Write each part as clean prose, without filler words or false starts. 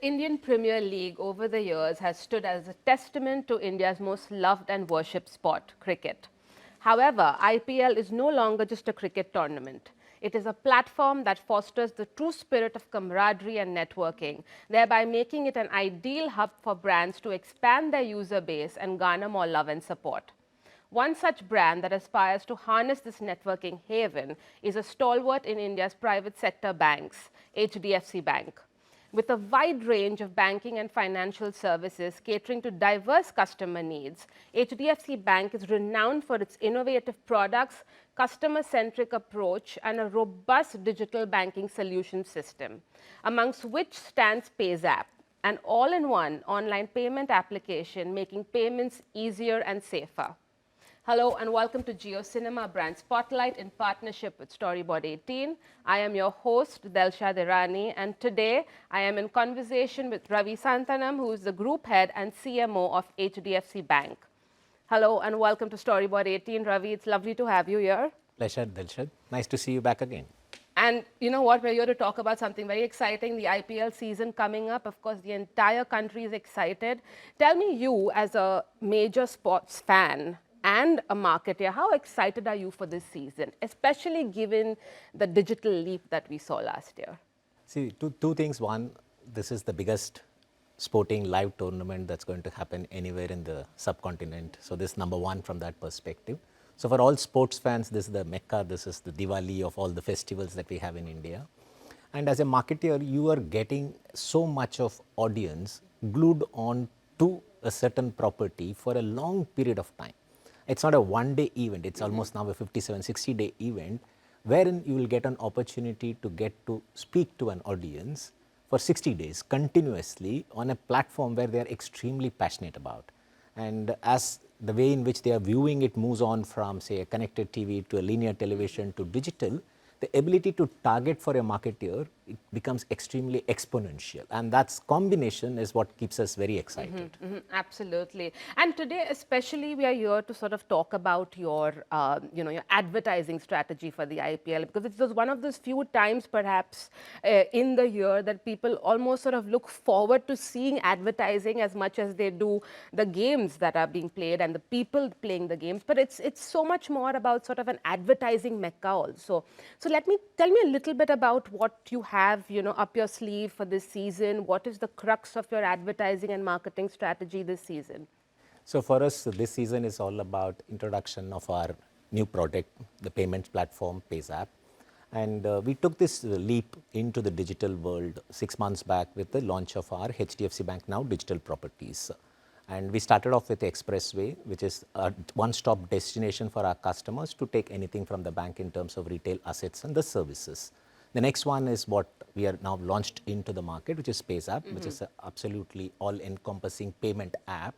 Indian Premier League over the years has stood as a testament to India's most loved and worshipped sport, cricket. However, IPL is no longer just a cricket tournament. It is a platform that fosters the true spirit of camaraderie and networking, thereby making it an ideal hub for brands to expand their user base and garner more love and support. One such brand that aspires to harness this networking haven is a stalwart in India's private sector banks, HDFC Bank. With a wide range of banking and financial services catering to diverse customer needs, HDFC Bank is renowned for its innovative products, customer-centric approach, and a robust digital banking solution system, amongst which stands PayZapp, an all-in-one online payment application making payments easier and safer. Hello and welcome to JioCinema Brand Spotlight in partnership with Storyboard18. I am your host, Delshad Irani, and today I am in conversation with Ravi Santhanam, who is the Group Head and CMO of HDFC Bank. Hello and welcome to Storyboard18. Ravi, it's lovely to have you here. Pleasure, Delshad. Nice to see you back again. And you know what, we're here to talk about something very exciting, the IPL season coming up. Of course, the entire country is excited. Tell me, you as a major sports fan and a marketer, how excited are you for this season, especially given the digital leap that we saw last year? See, two things. One, this is the biggest sporting live tournament that's going to happen anywhere in the subcontinent. So this is number one from that perspective. So for all sports fans, this is the Mecca, this is the Diwali of all the festivals that we have in India. And as a marketer, you are getting so much of audience glued on to a certain property for a long period of time. It's not a one-day event, it's almost now a 57, 60-day event, wherein you will get an opportunity to get to speak to an audience for 60 days continuously on a platform where they are extremely passionate about. And as the way in which they are viewing it moves on from, say, a connected TV to a linear television to digital, the ability to target for a marketer, it becomes extremely exponential. And that combination is what keeps us very excited. Absolutely. And today, especially, we are here to sort of talk about your, your advertising strategy for the IPL, because it was one of those few times, perhaps, in the year that people almost sort of look forward to seeing advertising as much as they do the games that are being played and the people playing the games. But it's so much more about sort of an advertising mecca also. So tell me a little bit about what you have, up your sleeve for this season. What is the crux of your advertising and marketing strategy this season? So for us, this season is all about introduction of our new product, the payments platform, PayZapp. And we took this leap into the digital world 6 months back with the launch of our HDFC Bank Now digital properties. And we started off with the Expressway, which is a one-stop destination for our customers to take anything from the bank in terms of retail assets and the services. The next one is what we are now launched into the market, which is PayZapp, which is an absolutely all-encompassing payment app,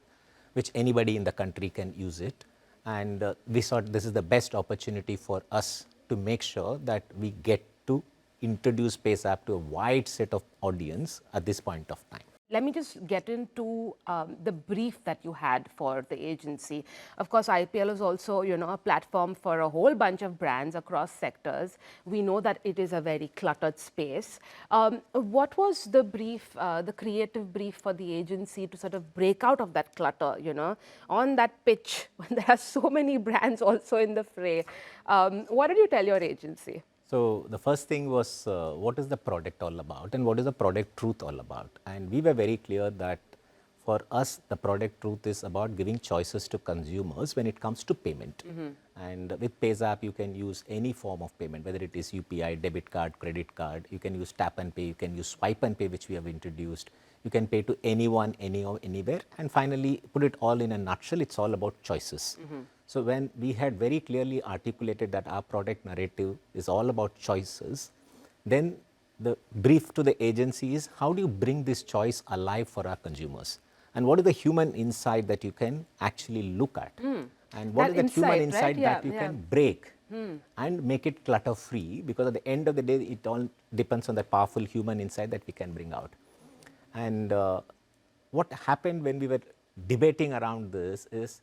which anybody in the country can use it. And we thought this is the best opportunity for us to make sure that we get to introduce PayZapp to a wide set of audience at this point of time. Let me just get into the brief that you had for the agency. Of course, IPL is also, a platform for a whole bunch of brands across sectors. We know that it is a very cluttered space. What was the brief, the creative brief for the agency to sort of break out of that clutter, on that pitch when there are so many brands also in the fray? What did you tell your agency? So the first thing was what is the product all about and what is the product truth all about? And we were very clear that for us, the product truth is about giving choices to consumers when it comes to payment. And with PayZapp, you can use any form of payment, whether it is UPI, debit card, credit card, you can use tap and pay, you can use swipe and pay, which we have introduced. You can pay to anyone, anywhere. And finally, put it all in a nutshell, it's all about choices. So when we had very clearly articulated that our product narrative is all about choices, then the brief to the agency is how do you bring this choice alive for our consumers? And what is the human insight that you can actually look at? And what is the human insight that you can break and make it clutter free? Because at the end of the day, it all depends on the powerful human insight that we can bring out. And what happened when we were debating around this is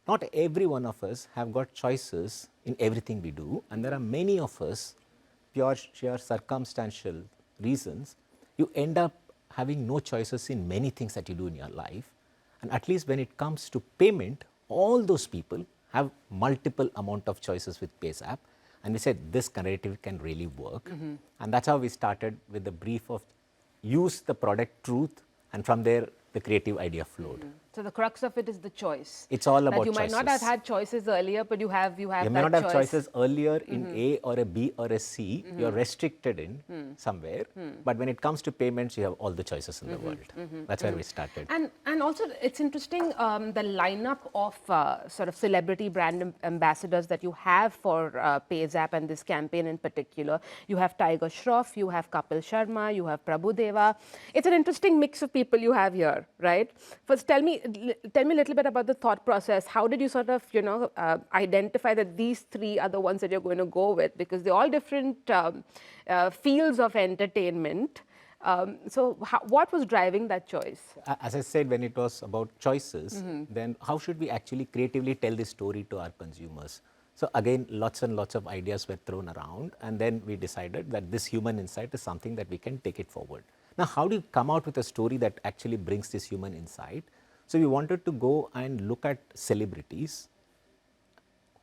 not every one of us have got choices in everything we do, and there are many of us, pure sheer circumstantial reasons, you end up having no choices in many things that you do in your life. And at least when it comes to payment, all those people have multiple amount of choices with PayZapp. And we said this narrative can really work. And that's how we started with the brief of use the product truth, and from there the creative idea flowed. So the crux of it is the choice. It's all that about you might not have choices. had choices earlier, but you have You that may not have choice. choices earlier in A or a B or a C. You're restricted in somewhere. But when it comes to payments, you have all the choices in the world. That's where we started. And also, it's interesting the lineup of sort of celebrity brand ambassadors that you have for PayZapp and this campaign in particular. You have Tiger Shroff, you have Kapil Sharma, you have Prabhu Deva. It's an interesting mix of people you have here, right? First, tell me a little bit about the thought process. How did you sort of, identify that these three are the ones that you're going to go with? Because they're all different fields of entertainment. So what was driving that choice? As I said, when it was about choices, then how should we actually creatively tell this story to our consumers? So again, lots and lots of ideas were thrown around, and then we decided that this human insight is something that we can take it forward. Now, how do you come out with a story that actually brings this human insight? So we wanted to go and look at celebrities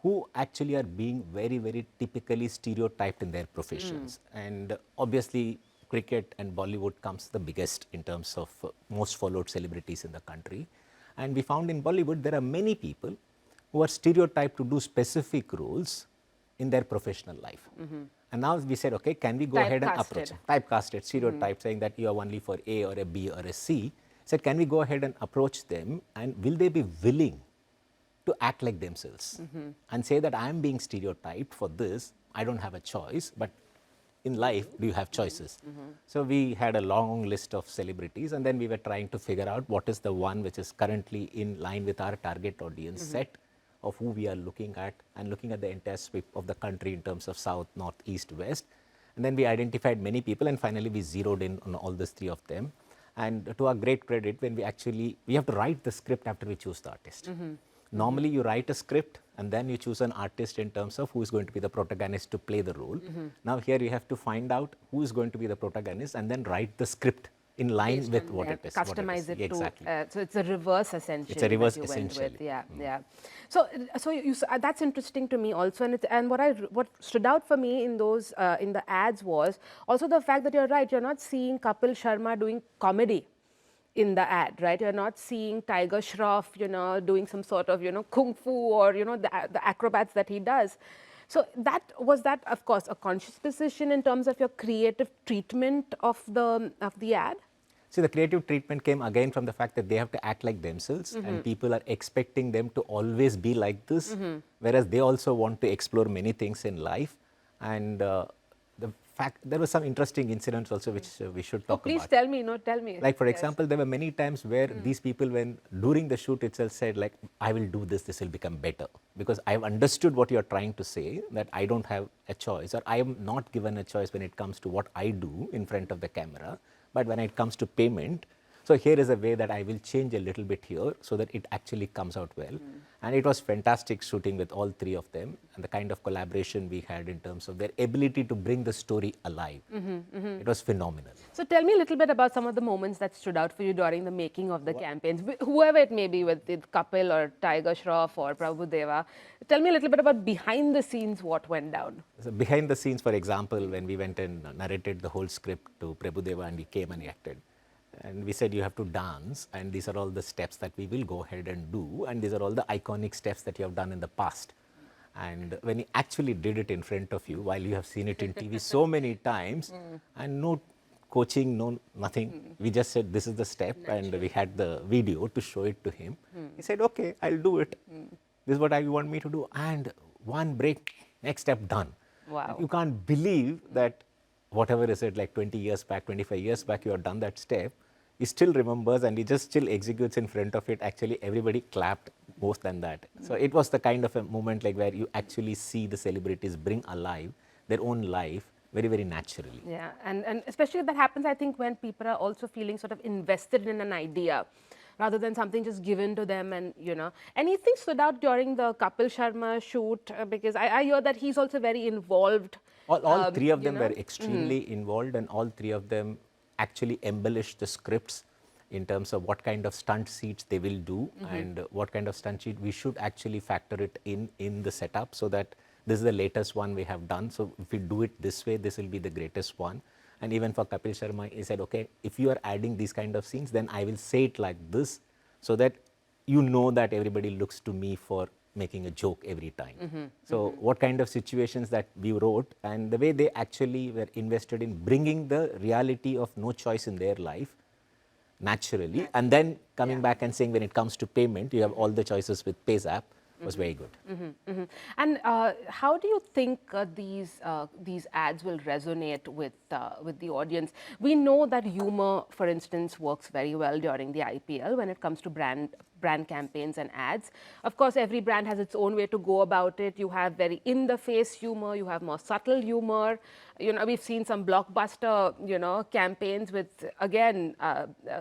who actually are being very, very typically stereotyped in their professions. And obviously, cricket and Bollywood comes the biggest in terms of most followed celebrities in the country. And we found in Bollywood, there are many people who are stereotyped to do specific roles in their professional life. And now we said, okay, can we go ahead and approach them? Typecasted, stereotype, saying that you are only for A or a B or a C. Said, can we go ahead and approach them, and will they be willing to act like themselves and say that I am being stereotyped for this, I don't have a choice, but in life, do you have choices? So we had a long list of celebrities, and then we were trying to figure out what is the one which is currently in line with our target audience set of who we are looking at, and looking at the entire sweep of the country in terms of south, north, east, west. And then we identified many people, and finally we zeroed in on all these three of them. And to our great credit, when we have to write the script after we choose the artist. Normally you write a script and then you choose an artist in terms of who is going to be the protagonist to play the role. Now here you have to find out who is going to be the protagonist and then write the script in line Based with on, what yeah, it is. customize it exactly. to, so it's a reverse essentially. It's a reverse that you went essentially. with. Yeah. So that's interesting to me also, and what stood out for me in those in the ads was also the fact that you're right. You're not seeing Kapil Sharma doing comedy in the ad, right? You're not seeing Tiger Shroff, doing some sort of, kung fu or, the acrobats that he does. So was that, of course, a conscious decision in terms of your creative treatment of the ad? See, the creative treatment came again from the fact that they have to act like themselves, and people are expecting them to always be like this, whereas they also want to explore many things in life. And the fact, there were some interesting incidents also which we should talk Please about. tell me, tell me. Like, for example, there were many times where these people, when during the shoot itself, said like, I will do this, this will become better. Because I have understood what you are trying to say, that I don't have a choice, or I am not given a choice when it comes to what I do in front of the camera. But when it comes to payment, so here is a way that I will change a little bit here so that it actually comes out well. And it was fantastic shooting with all three of them, and the kind of collaboration we had in terms of their ability to bring the story alive. It was phenomenal. So tell me a little bit about some of the moments that stood out for you during the making of the campaigns, whoever it may be, with Kapil or Tiger Shroff or Prabhu Deva. Tell me a little bit about behind the scenes, what went down. So behind the scenes, for example, when we went and narrated the whole script to Prabhu Deva and we came and acted. And we said, you have to dance, and these are all the steps that we will go ahead and do, and these are all the iconic steps that you have done in the past. And when he actually did it in front of you, while you have seen it in TV so many times, and no coaching, no nothing, we just said, this is the step, and we had the video to show it to him. He said, okay, I'll do it. This is what you want me to do. And one break, next step done. Wow. You can't believe that whatever is it, like 20 years back, 25 years back, you have done that step. He still remembers and he just still executes in front of it. Actually, everybody clapped more than that. So it was the kind of a moment like where you actually see the celebrities bring alive their own life very, very naturally. Yeah, and especially that happens, I think, when people are also feeling sort of invested in an idea rather than something just given to them. And, anything stood out during the Kapil Sharma shoot? Because I hear that he's also very involved. All three of them were extremely involved, and all three of them actually embellish the scripts in terms of what kind of stunt seats they will do and what kind of stunt seat we should actually factor it in the setup, so that this is the latest one we have done. So if we do it this way, this will be the greatest one. And even for Kapil Sharma, he said, okay, if you are adding these kind of scenes, then I will say it like this, so that you know that everybody looks to me for making a joke every time. So what kind of situations that we wrote, and the way they actually were invested in bringing the reality of no choice in their life naturally, and then coming back and saying when it comes to payment, you have all the choices with PayZapp, was very good. And how do you think these ads will resonate with the audience? We know that humor, for instance, works very well during the IPL when it comes to brand campaigns and ads. Of course, every brand has its own way to go about it. You have very in-the-face humor, you have more subtle humor. You know, we've seen some blockbuster, campaigns with, again,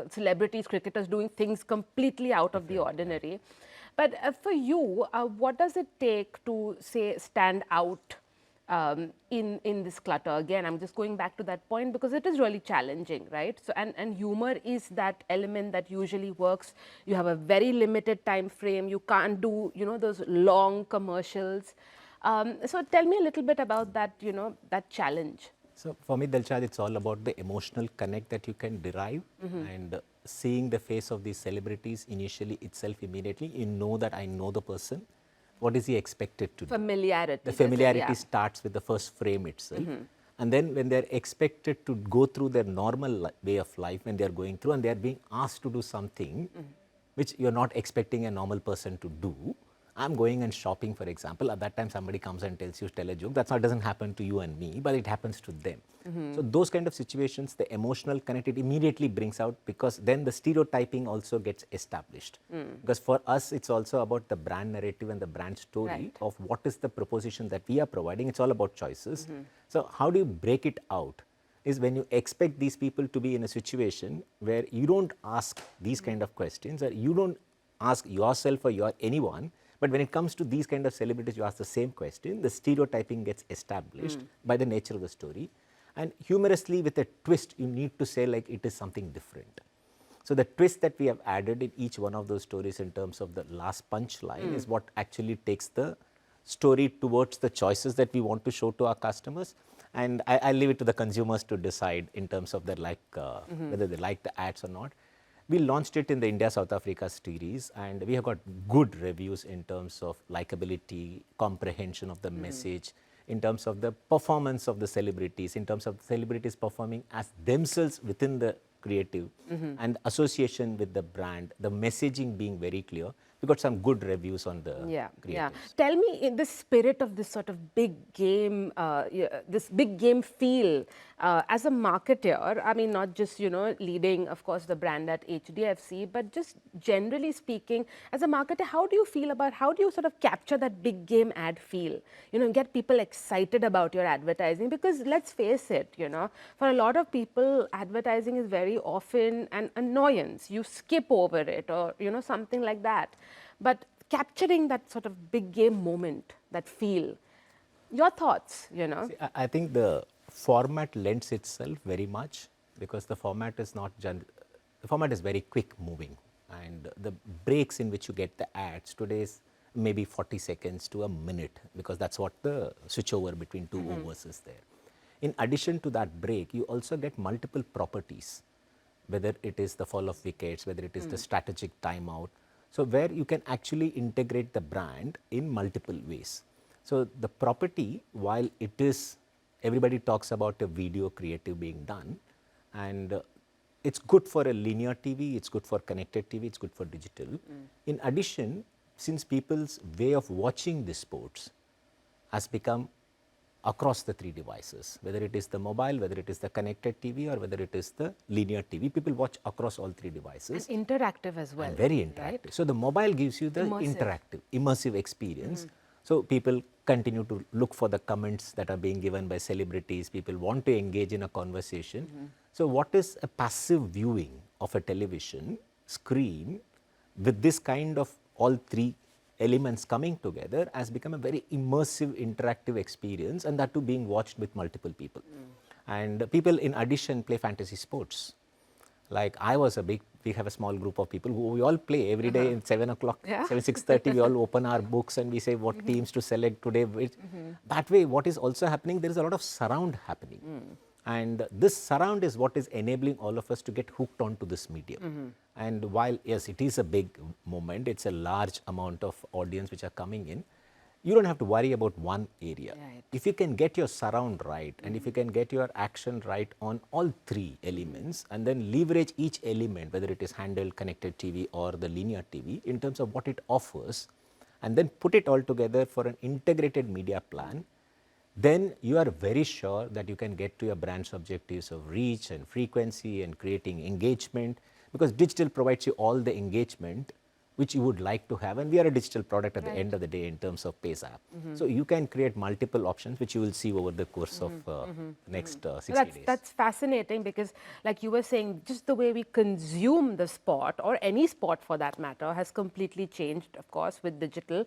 celebrities, cricketers doing things completely out of the ordinary. But for you, what does it take to, say, stand out in this clutter? Again, I'm just going back to that point because it is really challenging, right? So, and humor is that element that usually works. You have a very limited time frame. You can't do, those long commercials. So tell me a little bit about that, that challenge. So for me, Delshad, it's all about the emotional connect that you can derive, and seeing the face of these celebrities initially itself immediately, you know that I know the person. What is he expected to do? Familiarity. The familiarity starts with the first frame itself. And then when they're expected to go through their normal way of life, when they're going through and they're being asked to do something which you're not expecting a normal person to do. I'm going and shopping, for example. At that time, somebody comes and tells you, tell a joke. That doesn't happen to you and me, but it happens to them. So those kind of situations, the emotional connect, it immediately brings out, because then the stereotyping also gets established. Because for us, it's also about the brand narrative and the brand story of what is the proposition that we are providing. It's all about choices. So how do you break it out? Is when you expect these people to be in a situation where you don't ask these kind of questions, or you don't ask yourself or anyone. But when it comes to these kind of celebrities, you ask the same question, the stereotyping gets established by the nature of the story. And humorously, with a twist, you need to say like it is something different. So the twist that we have added in each one of those stories in terms of the last punchline is what actually takes the story towards the choices that we want to show to our customers. And I leave it to the consumers to decide in terms of their whether they like the ads or not. We launched it in the India-South Africa series, and we have got good reviews in terms of likability, comprehension of the message, in terms of the performance of the celebrities, in terms of celebrities performing as themselves within the creative, and association with the brand, the messaging being very clear. We got some good reviews on the creatives. Tell me, in the spirit of this sort of big game, this big game feel, as a marketer, I mean, not just, leading, of course, the brand at HDFC, but just generally speaking, as a marketer, how do you feel about, how do you sort of capture that big game ad feel? Get people excited about your advertising, because let's face it, for a lot of people, advertising is very often an annoyance. You skip over it, or, something like that. But capturing that sort of big game moment, that feel, your thoughts, See, I think the format lends itself very much, because the format is not the format is very quick moving, and the breaks in which you get the ads today is maybe 40 seconds to a minute, because that's what the switchover between two overs is there. In addition to that break, you also get multiple properties, whether it is the fall of wickets, whether it is the strategic timeout. So where you can actually integrate the brand in multiple ways. So the property, while it is, everybody talks about a video creative being done, and it's good for a linear TV, it's good for connected TV, it's good for digital. In addition, since people's way of watching the sports has become across the three devices, whether it is the mobile, whether it is the connected TV, or whether it is the linear TV, people watch across all three devices. And interactive as well. And very interactive. Right? So the mobile gives you the immersive experience. So people continue to look for the comments that are being given by celebrities. People want to engage in a conversation. So what is a passive viewing of a television screen with this kind of all three elements coming together has become a very immersive, interactive experience, and that too being watched with multiple people. And people in addition play fantasy sports. Like I was we have a small group of people who we all play every day at 7 o'clock, Yeah. 6:30, we all open our books and we say what teams to select today. That way, what is also happening, there is a lot of surround happening. And this surround is what is enabling all of us to get hooked onto this medium. And while, yes, it is a big moment, it's a large amount of audience which are coming in, you don't have to worry about one area. Right. If you can get your surround right and if you can get your action right on all three elements and then leverage each element, whether it is handheld connected TV or the linear TV, in terms of what it offers, and then put it all together for an integrated media plan, then you are very sure that you can get to your brand's objectives of reach and frequency and creating engagement, because digital provides you all the engagement which you would like to have, and we are a digital product at the end of the day in terms of Pays app. So you can create multiple options which you will see over the course of next 60 days. That's fascinating, because like you were saying, just the way we consume the sport, or any sport for that matter, has completely changed, of course, with digital.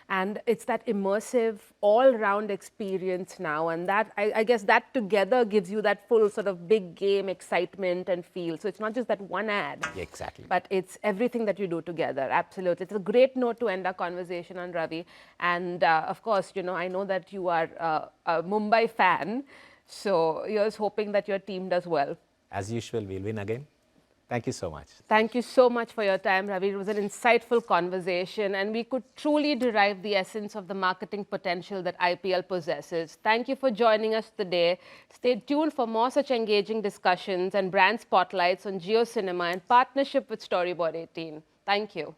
And it's that immersive, all-round experience now, and that, I guess that together gives you that full sort of big game excitement and feel. So it's not just that one ad. Yeah, exactly. But it's everything that you do together. Absolutely. It's a great note to end our conversation on, Ravi. And of course, you know, I know that you are a Mumbai fan, so you're just hoping that your team does well. As usual, we'll win again. Thank you so much. Thank you so much for your time, Ravi. It was an insightful conversation, and we could truly derive the essence of the marketing potential that IPL possesses. Thank you for joining us today. Stay tuned for more such engaging discussions and brand spotlights on JioCinema in partnership with Storyboard18. Thank you.